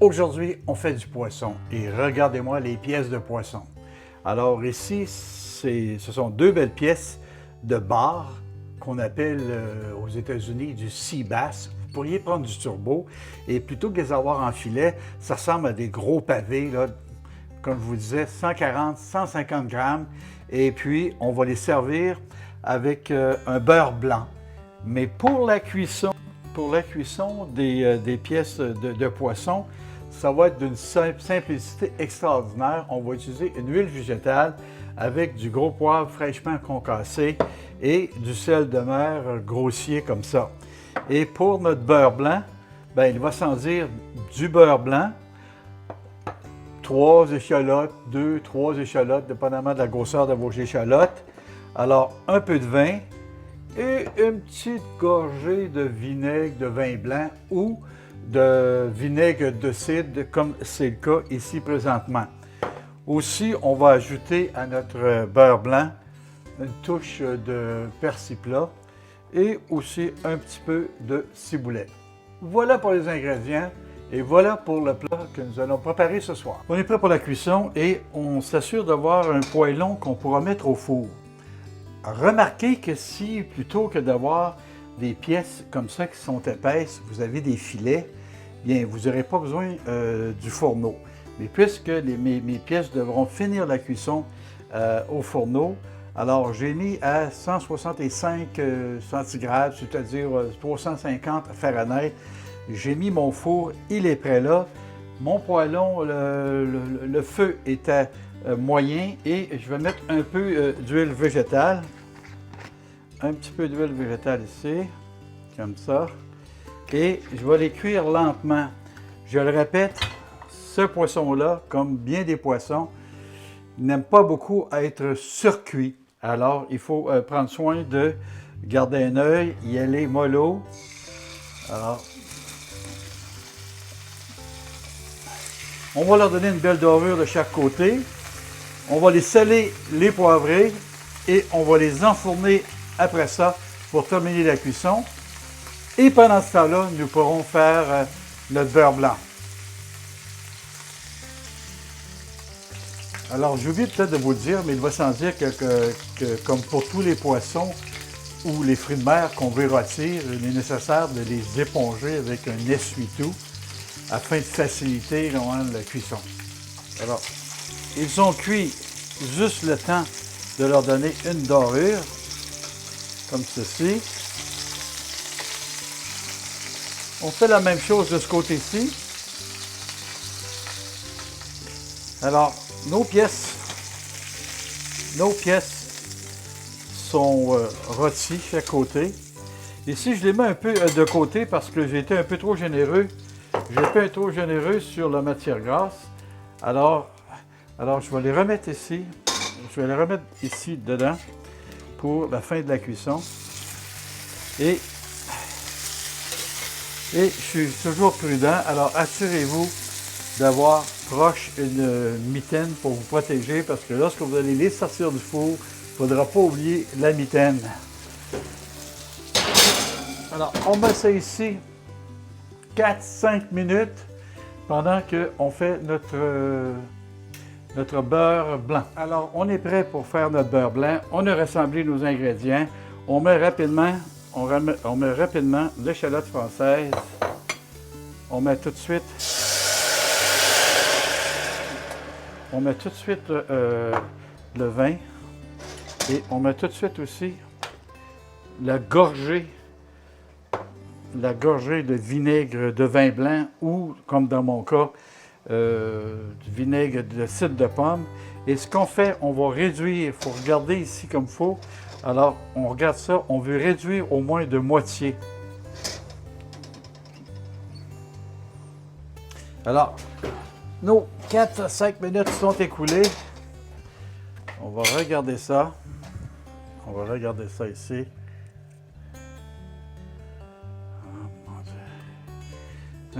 Aujourd'hui, on fait du poisson et regardez-moi les pièces de poisson. Alors ici, ce sont deux belles pièces de bar qu'on appelle aux États-Unis du sea bass. Vous pourriez prendre du turbo et plutôt que de les avoir en filet, ça ressemble à des gros pavés, là, comme je vous disais, 140, 150 grammes. Et puis, on va les servir avec un beurre blanc. Mais pour la cuisson des pièces de poisson, ça va être d'une simplicité extraordinaire. On va utiliser une huile végétale avec du gros poivre fraîchement concassé et du sel de mer grossier comme ça. Et pour notre beurre blanc, bien, il va s'en dire du beurre blanc, 3 échalotes, 2, 3 échalotes, dépendamment de la grosseur de vos échalotes. Alors, un peu de vin et une petite gorgée de vinaigre de vin blanc ou de vinaigre de cidre, comme c'est le cas ici présentement. Aussi, on va ajouter à notre beurre blanc une touche de persil plat et aussi un petit peu de ciboulette. Voilà pour les ingrédients et voilà pour le plat que nous allons préparer ce soir. On est prêt pour la cuisson et on s'assure d'avoir un poêlon qu'on pourra mettre au four. Remarquez que si, plutôt que d'avoir des pièces comme ça qui sont épaisses, vous avez des filets, bien, vous n'aurez pas besoin du fourneau. Mais puisque mes pièces devront finir la cuisson au fourneau, alors j'ai mis à 165 centigrades, c'est-à-dire 350 Fahrenheit. J'ai mis mon four, il est prêt là. Mon poêlon, le feu est à moyen et je vais mettre un peu d'huile végétale. Un petit peu d'huile végétale ici, comme ça. Et je vais les cuire lentement. Je le répète, ce poisson-là, comme bien des poissons, n'aime pas beaucoup être surcuit. Alors, il faut prendre soin de garder un œil, y aller mollo. Alors, on va leur donner une belle dorure de chaque côté. On va les saler, les poivrer et on va les enfourner après ça pour terminer la cuisson. Et pendant ce temps-là, nous pourrons faire notre beurre blanc. Alors, j'ai oublié peut-être de vous le dire, mais il va sans dire que comme pour tous les poissons ou les fruits de mer qu'on veut rôtir, il est nécessaire de les éponger avec un essuie-tout afin de faciliter la cuisson. Alors, ils ont cuit juste le temps de leur donner une dorure, comme ceci. On fait la même chose de ce côté-ci. Alors, nos pièces sont rôties chaque côté. Ici, je les mets un peu de côté parce que j'ai été un peu trop généreux. J'ai été un peu trop généreux sur la matière grasse. Alors, je vais les remettre ici. Je vais les remettre ici dedans pour la fin de la cuisson. Et je suis toujours prudent. Alors, assurez-vous d'avoir proche une mitaine pour vous protéger parce que lorsque vous allez les sortir du four, il ne faudra pas oublier la mitaine. Alors, on met ça ici 4-5 minutes pendant qu'on fait notre beurre blanc. Alors, on est prêt pour faire notre beurre blanc. On a rassemblé nos ingrédients. On met rapidement l'échalote française. On met tout de suite le vin et on met tout de suite aussi la gorgée de vinaigre de vin blanc ou, comme dans mon cas, du vinaigre de cidre de pomme. Et ce qu'on fait, on va réduire, il faut regarder ici comme il faut. Alors, on regarde ça, on veut réduire au moins de moitié. Alors, nos 4 à 5 minutes sont écoulées. On va regarder ça. On va regarder ça ici. Oh, mon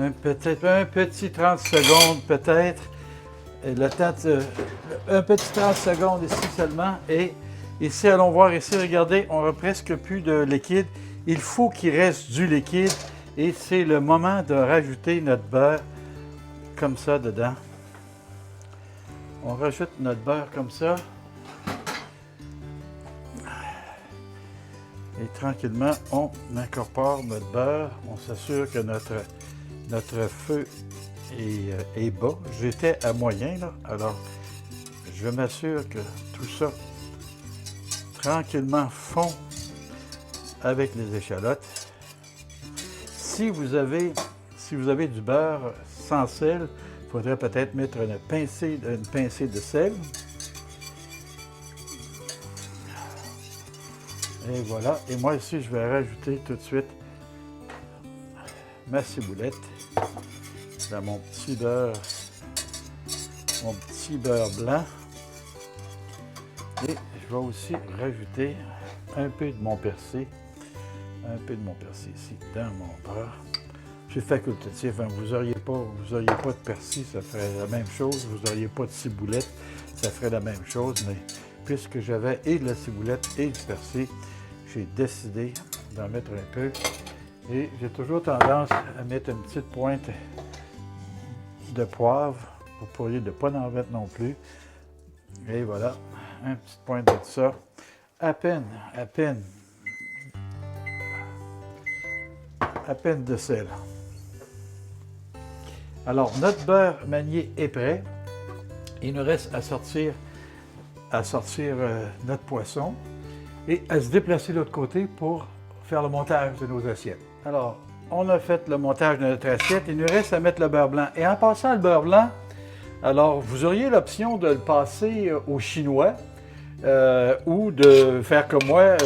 Dieu. Peut-être un petit 30 secondes, peut-être. Un petit 30 secondes ici seulement. Et ici, allons voir ici, regardez, on n'a presque plus de liquide. Il faut qu'il reste du liquide. Et c'est le moment de rajouter notre beurre comme ça dedans. On rajoute notre beurre comme ça. Et tranquillement, on incorpore notre beurre. On s'assure que notre feu est bas. J'étais à moyen, là. Alors, je m'assure que tout ça, tranquillement, fond avec les échalotes. Si vous avez du beurre sans sel, il faudrait peut-être mettre une pincée de sel. Et voilà. Et moi ici, je vais rajouter tout de suite ma ciboulette dans mon petit beurre blanc. Et je vais aussi rajouter un peu de mon persil. Un peu de mon persil ici dans mon beurre. C'est facultatif, hein. Vous n'auriez pas de persil, ça ferait la même chose. Vous n'auriez pas de ciboulette, ça ferait la même chose. Mais puisque j'avais et de la ciboulette et du persil, j'ai décidé d'en mettre un peu. Et j'ai toujours tendance à mettre une petite pointe de poivre. Vous pourriez ne pas en mettre non plus. Et voilà, une petite pointe de ça. À peine de sel. Alors, notre beurre manié est prêt. Il nous reste à sortir notre poisson et à se déplacer de l'autre côté pour faire le montage de nos assiettes. Alors, on a fait le montage de notre assiette. Il nous reste à mettre le beurre blanc. Et en passant le beurre blanc, alors, vous auriez l'option de le passer au chinois ou de faire comme moi,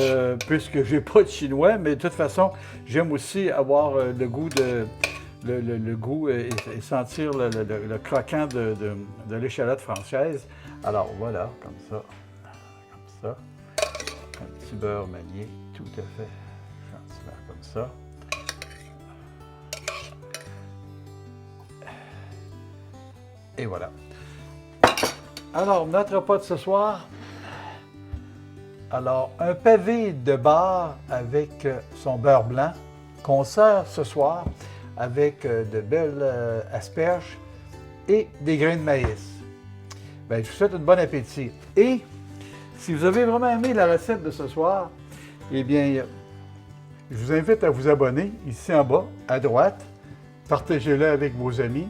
puisque je n'ai pas de chinois, mais de toute façon, j'aime aussi avoir le goût et sentir le croquant de l'échalote française. Alors voilà, comme ça. Un petit beurre manié, tout à fait gentiment comme ça. Et voilà. Alors, notre repas de ce soir. Alors, un pavé de bar avec son beurre blanc qu'on sert ce soir avec de belles asperges et des grains de maïs. Bien, je vous souhaite un bon appétit. Et si vous avez vraiment aimé la recette de ce soir, eh bien, je vous invite à vous abonner ici en bas, à droite. Partagez-le avec vos amis.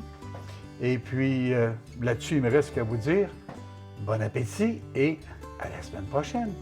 Et puis, là-dessus, il me reste qu'à vous dire bon appétit et à la semaine prochaine.